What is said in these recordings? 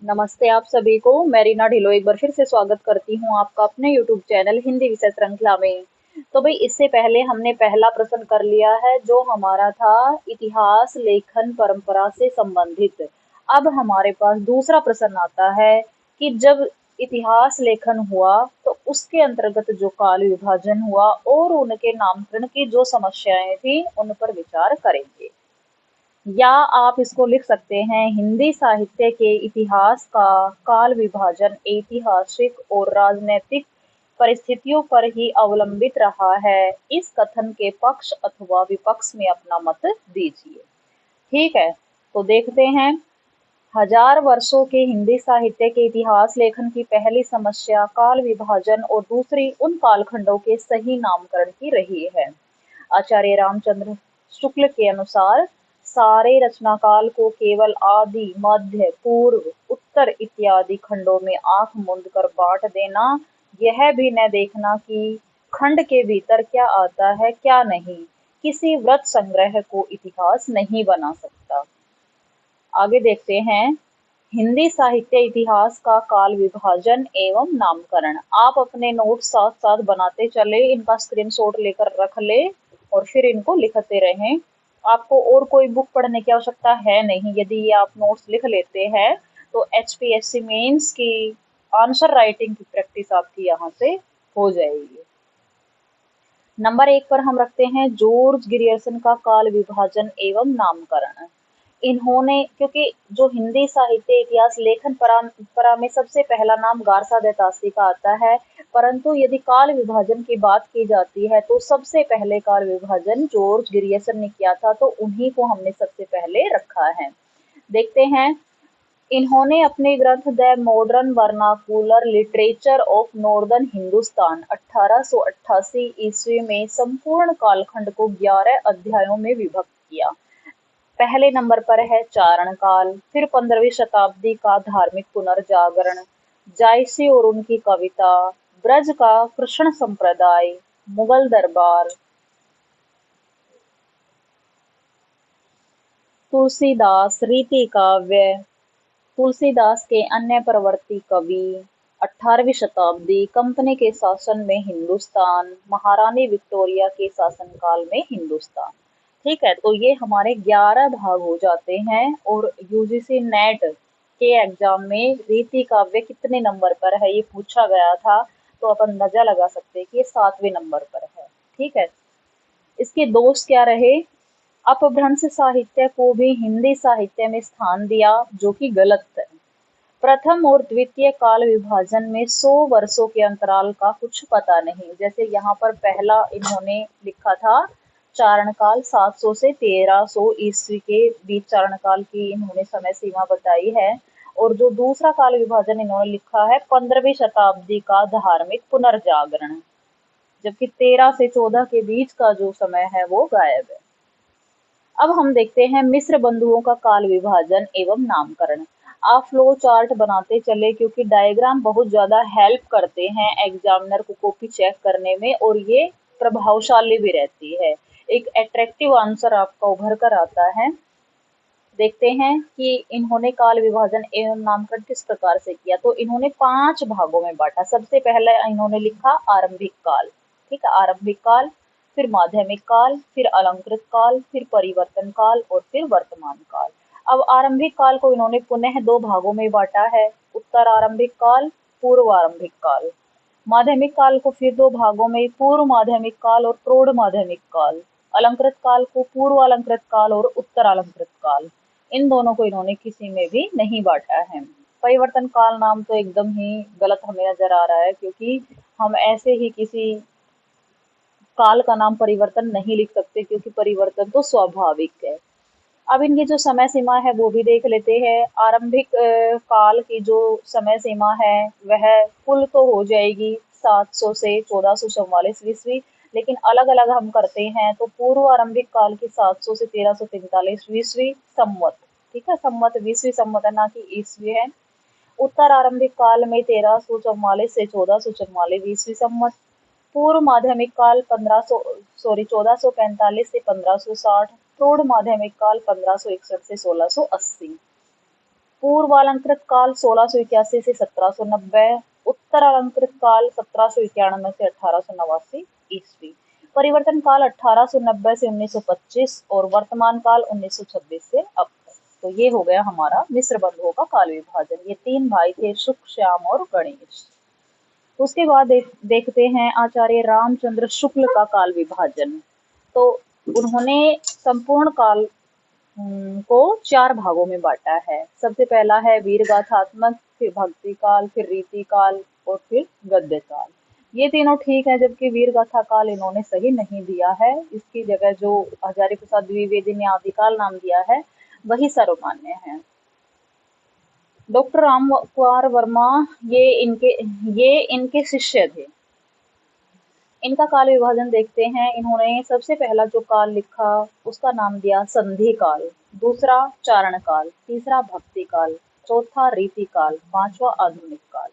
नमस्ते आप सभी को। मैं रीना ढिल्लो एक बार फिर से स्वागत करती हूँ आपका अपने YouTube चैनल हिंदी विषय श्रृंखला में। तो भाई इससे पहले हमने पहला प्रश्न कर लिया है जो हमारा था इतिहास लेखन परंपरा से संबंधित। अब हमारे पास दूसरा प्रश्न आता है कि जब इतिहास लेखन हुआ तो उसके अंतर्गत जो काल विभाजन हुआ और उनके नामकरण की जो समस्याएं थी उन पर विचार करेंगे। या आप इसको लिख सकते हैं, हिंदी साहित्य के इतिहास का काल विभाजन ऐतिहासिक और राजनीतिक परिस्थितियों पर ही अवलंबित रहा है। इस कथन के पक्ष अथवा विपक्ष में अपना मत दीजिए। ठीक है, तो देखते हैं। हजार वर्षों के हिंदी साहित्य के इतिहास लेखन की पहली समस्या काल विभाजन और दूसरी उन कालखंडों के सही नामकरण की रही है। आचार्य रामचंद्र शुक्ल के अनुसार सारे रचना काल को केवल आदि, मध्य, पूर्व, उत्तर इत्यादि खंडों में आंख मूंद कर बांट देना, यह भी न देखना कि खंड के भीतर क्या आता है क्या नहीं, किसी व्रत संग्रह को इतिहास नहीं बना सकता। आगे देखते हैं, हिंदी साहित्य इतिहास का काल विभाजन एवं नामकरण। आप अपने नोट साथ साथ बनाते चले, इनका स्क्रीनशॉट लेकर रख ले और फिर इनको लिखते रहें। आपको और कोई बुक पढ़ने की आवश्यकता है नहीं। यदि ये आप नोट्स लिख लेते हैं तो एचपीएससी मेंस की आंसर राइटिंग की प्रैक्टिस आपकी यहाँ से हो जाएगी। नंबर 1 पर हम रखते हैं जॉर्ज ग्रियर्सन का काल विभाजन एवं नामकरण। इन्होंने, क्योंकि जो हिंदी साहित्य इतिहास लेखन परंपरा में सबसे पहला नाम गारसा दैतासी का आता है, परंतु यदि काल विभाजन की बात की जाती है तो सबसे पहले काल विभाजन जॉर्ज ग्रियर्सन ने किया था, तो उन्हीं को हमने सबसे पहले रखा है। देखते हैं, इन्होंने अपने ग्रंथ the modern vernacular literature of northern Hindustan 1888 ईस्वी में संपूर्ण कालखंड को 11 अध्यायों में विभक्त किया। पहले नंबर पर है चारण काल, फिर 15वीं शताब्दी का धार्मिक पुनर्जागरण, जायसी और उनकी कविता, ब्रज का कृष्ण संप्रदाय, मुगल दरबार, तुलसीदास रीति काव्य, तुलसीदास के अन्य प्रवर्ती कवि, 18वीं शताब्दी, कंपनी के शासन में हिंदुस्तान, महारानी विक्टोरिया के शासनकाल में हिंदुस्तान। ठीक है, तो ये हमारे 11 भाग हो जाते हैं। और यूजीसी नेट के एग्जाम में रीति काव्य कितने नंबर पर है ये पूछा गया था, तो अपन अंदाजा लगा सकते हैं कि ये 7वें नंबर पर है। ठीक है, इसके दोष क्या रहे? अपभ्रंश साहित्य को भी हिंदी साहित्य में स्थान दिया, जो कि गलत है। प्रथम और द्वितीय काल विभाजन में 100 वर्षों के अंतराल का कुछ पता नहीं। जैसे यहाँ पर पहला इन्होंने लिखा था चारण काल 700 से 1300 ईस्वी के बीच चारण काल की इन्होंने समय सीमा बताई है। और जो दूसरा काल विभाजन इन्होंने लिखा है 15वीं शताब्दी का धार्मिक पुनर्जागरण, जबकि 13 से 14 के बीच का जो समय है वो गायब है। अब हम देखते हैं मिस्र बंधुओं का काल विभाजन एवं नामकरण। आप फ्लो चार्ट बनाते चले, क्योंकि डायग्राम बहुत ज्यादा हेल्प करते हैं एग्जामिनर को कॉपी चेक करने में, और ये प्रभावशाली भी रहती है। एक अट्रैक्टिव आंसर आपका उभर कर आता है। देखते हैं कि इन्होंने काल विभाजन एवं नामकरण किस प्रकार से किया। तो इन्होंने 5 भागों में बांटा। सबसे पहले इन्होंने लिखा आरंभिक काल। ठीक है, आरंभिक काल, फिर माध्यमिक काल, फिर अलंकृत काल, फिर परिवर्तन काल और फिर वर्तमान काल। अब आरंभिक काल को इन्होंने पुनः 2 भागों में बांटा है, उत्तर आरंभिक काल, पूर्व आरंभिक काल। माध्यमिक काल को फिर 2 भागों में, पूर्व माध्यमिक काल और प्रौढ़ माध्यमिक काल। अलंकृत काल को पूर्व अलंकृत काल और उत्तर अलंकृत काल। इन दोनों को इन्होंने किसी में भी नहीं बांटा है। परिवर्तन काल नाम तो एकदम ही गलत हमें नजर आ रहा है, क्योंकि हम ऐसे ही किसी काल का नाम परिवर्तन नहीं लिख सकते, क्योंकि परिवर्तन तो स्वाभाविक है। अब इनकी जो समय सीमा है वो भी देख लेते हैं। आरंभिक काल की जो समय सीमा है वह कुल तो हो जाएगी 700 से 1444 ईस्वी, लेकिन अलग अलग हम करते हैं। तो पूर्व आरंभिक काल की 700 से 1343 ईस्वी संवत। ठीक है, संवत 20वीं संवत है, ना कि ईस्वी है। उत्तर आरंभिक काल में 1344 से 1444 ईस्वी संवत। पूर्व माध्यमिक काल 1445 से 1560। प्रौढ़ माध्यमिक काल 1561 से 1680। पूर्व अलंकृत काल 1681 से 1790, उत्तर अलंकृत काल 1791 से 1889 ईस्वी। परिवर्तन काल 1890 से 1925 और वर्तमान काल 1926 से अब तक। तो ये हो गया हमारा मिस्र बंधुओं का काल विभाजन। ये तीन भाई थे, शुक, श्याम और गणेश। उसके बाद देखते हैं आचार्य रामचंद्र शुक्ल का काल विभाजन। तो उन्होंने संपूर्ण काल को 4 भागों में बांटा है। सबसे पहला है वीर गाथात्मक, फिर भक्ति काल, फिर रीति काल और फिर गद्य काल। ये तीनों ठीक है, जबकि वीर गाथा काल इन्होंने सही नहीं दिया है। इसकी जगह जो हजारी प्रसाद द्विवेदी ने आदिकाल नाम दिया है वही सर्वमान्य है। डॉक्टर राम कुमार वर्मा ये इनके शिष्य थे। इनका काल विभाजन देखते हैं। इन्होंने सबसे पहला जो काल लिखा उसका नाम दिया संधि काल, दूसरा चारण काल, तीसरा भक्ति काल, चौथा रीति काल, पांचवा आधुनिक काल।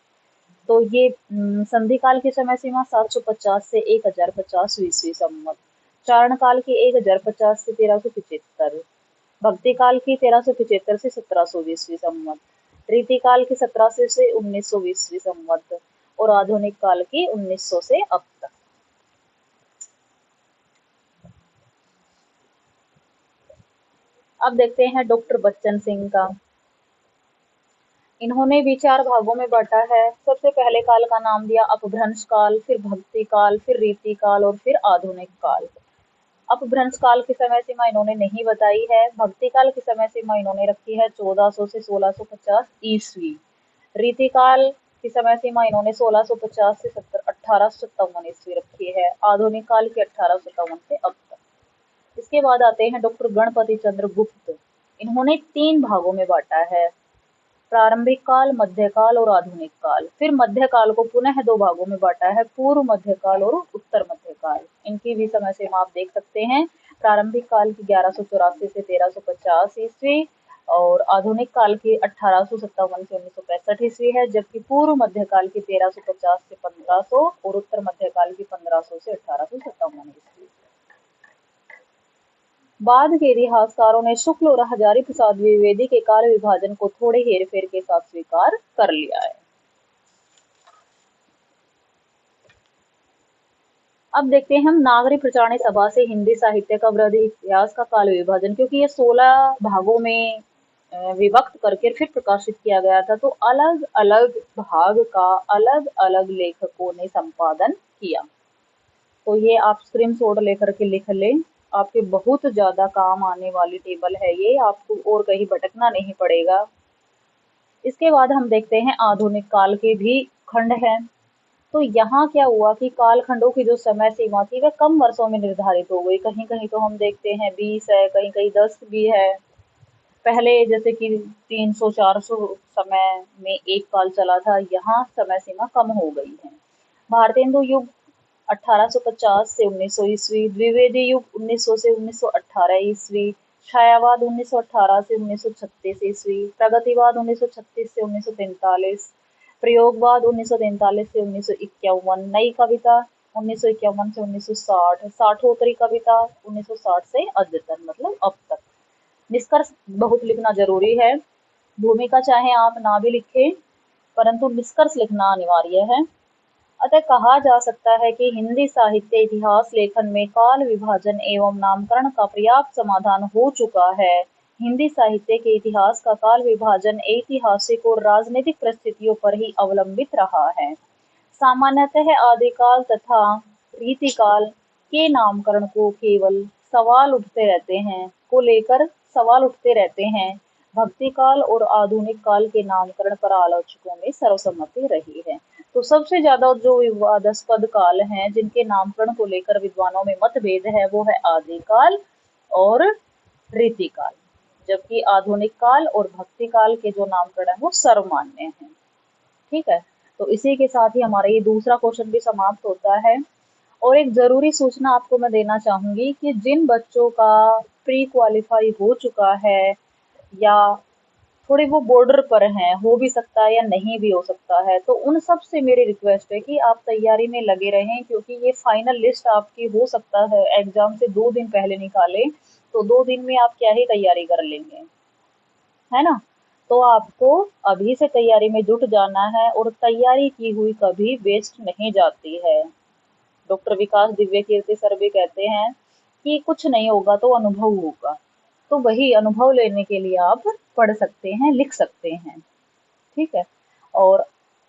तो ये संधि काल की समय सीमा 750 से 1050 ईस्वी संवत, चारण काल की 1050 से 1375, भक्ति काल की 1375 से 1700 ईस्वी संवत, रीति काल की 1700 से 1900 ईस्वी संवत और आधुनिक काल की 1900 से अब तक। अब देखते हैं डॉक्टर बच्चन सिंह का। इन्होंने भी 4 भागों में बांटा है। सबसे पहले काल का नाम दिया अपभ्रंश काल, फिर भक्ति काल, फिर रीति काल और फिर आधुनिक काल। अपभ्रंश काल की समय सीमा इन्होंने नहीं बताई है। भक्ति काल की समय सीमा इन्होंने रखी है 1400 से 1650 ईस्वी। रीति काल की समय सीमा इन्होंने 1650 से 1857 ईस्वी रखी है। आधुनिक काल की 1857 से अब तक। इसके बाद आते हैं डॉक्टर गणपति चंद्र गुप्त। इन्होंने 3 भागों में बांटा है, प्रारंभिक काल, मध्यकाल और आधुनिक काल। फिर मध्यकाल को पुनः 2 भागों में बांटा है, पूर्व मध्यकाल और उत्तर मध्यकाल। इनकी भी समय सीमा आप देख सकते हैं। प्रारंभिक काल की 1184 से 1350 ईस्वी और आधुनिक काल की 1857 से 1965 ईस्वी है, जबकि पूर्व मध्यकाल की 1350 से 1500 और उत्तर मध्यकाल की 1500 से 1857 ईस्वी। बाद के इतिहासकारों ने शुक्ल और हजारी प्रसाद द्विवेदी के काल विभाजन को थोड़े हेरफेर के साथ स्वीकार कर लिया है। अब देखते हैं हम नागरी प्रचारणी सभा से हिंदी साहित्य का वृद्धि इतिहास का काल विभाजन, क्योंकि ये 16 भागों में विभक्त करके फिर प्रकाशित किया गया था। तो अलग अलग भाग का अलग अलग लेखकों ने संपादन किया। तो ये आप स्क्रीनशॉट लेकर के लिख लें, आपके बहुत ज्यादा काम आने वाली टेबल है ये, आपको और कहीं भटकना नहीं पड़ेगा। इसके बाद हम देखते हैं आधुनिक काल के भी खंड हैं। तो यहाँ क्या हुआ कि काल खंडों की जो समय सीमा थी वह कम वर्षों में निर्धारित हो गई। कहीं कहीं तो हम देखते हैं 20 है, कहीं कहीं 10 भी है। पहले जैसे कि 300-400 समय में एक काल चला था, यहाँ समय सीमा कम हो गई है। भारतेंदु युग 1850 से 1900 ईस्वी, द्विवेदी युग 1900 से 1918 ईस्वी, छायावाद 1918 से 1936 ईस्वी, प्रगतिवाद 1936 से 1943, प्रयोगवाद 1943 से 1951, नई कविता 1951 से 1960, साठोत्तरी कविता 1960 से अद्यतन, मतलब अब तक। निष्कर्ष बहुत लिखना जरूरी है। भूमिका चाहे आप ना भी लिखें, परंतु निष्कर्ष लिखना अनिवार्य है। अतः कहा जा सकता है कि हिंदी साहित्य इतिहास लेखन में काल विभाजन एवं नामकरण का पर्याप्त समाधान हो चुका है। हिंदी साहित्य के इतिहास का काल विभाजन ऐतिहासिक और राजनीतिक परिस्थितियों पर ही अवलंबित रहा है। सामान्यतः आदिकाल तथा रीतिकाल के नामकरण को केवल सवाल उठते रहते हैं को लेकर सवाल उठते रहते हैं। भक्ति काल और आधुनिक काल के नामकरण पर आलोचकों में सर्वसम्मति रही है। तो सबसे ज्यादा जो विवादास्पद काल हैं जिनके नामकरण को लेकर विद्वानों में मतभेद है वो है आदिकाल और रीतिकाल, जबकि आधुनिक काल और भक्ति काल के जो नामकरण है वो सर्वमान्य हैं। ठीक है, तो इसी के साथ ही हमारा ये दूसरा क्वेश्चन भी समाप्त होता है। और एक जरूरी सूचना आपको मैं देना चाहूंगी कि जिन बच्चों का प्री क्वालिफाई हो चुका है या थोड़े वो बॉर्डर पर हैं, हो भी सकता है या नहीं भी हो सकता है, तो उन सब से मेरी रिक्वेस्ट है कि आप तैयारी में लगे रहें, क्योंकि ये फाइनल लिस्ट आपकी हो सकता है एग्जाम से 2 दिन पहले निकाले। तो 2 दिन में आप क्या ही तैयारी कर लेंगे, है ना। तो आपको अभी से तैयारी में जुट जाना है, और तैयारी की हुई कभी वेस्ट नहीं जाती है। डॉक्टर विकास दिव्य कीर्ति सर भी कहते हैं कि कुछ नहीं होगा तो अनुभव होगा। तो वही अनुभव लेने के लिए आप पढ़ सकते हैं, लिख सकते हैं। ठीक है। और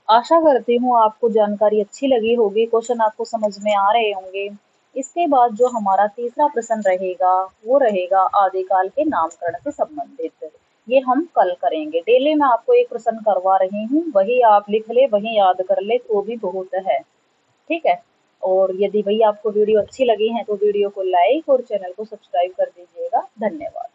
आशा करती हूँ आपको जानकारी अच्छी लगी होगी, क्वेश्चन आपको समझ में आ रहे होंगे। इसके बाद जो हमारा तीसरा प्रश्न रहेगा, वो रहेगा आदिकाल के नामकरण से संबंधित। ये हम कल करेंगे। डेली मैं आपको एक प्रश्न करवा रही हूँ, वही आप लिख ले, वही याद कर ले तो भी बहुत है। ठीक है। और यदि भाई आपको वीडियो अच्छी लगी है तो वीडियो को लाइक और चैनल को सब्सक्राइब कर दीजिएगा। धन्यवाद।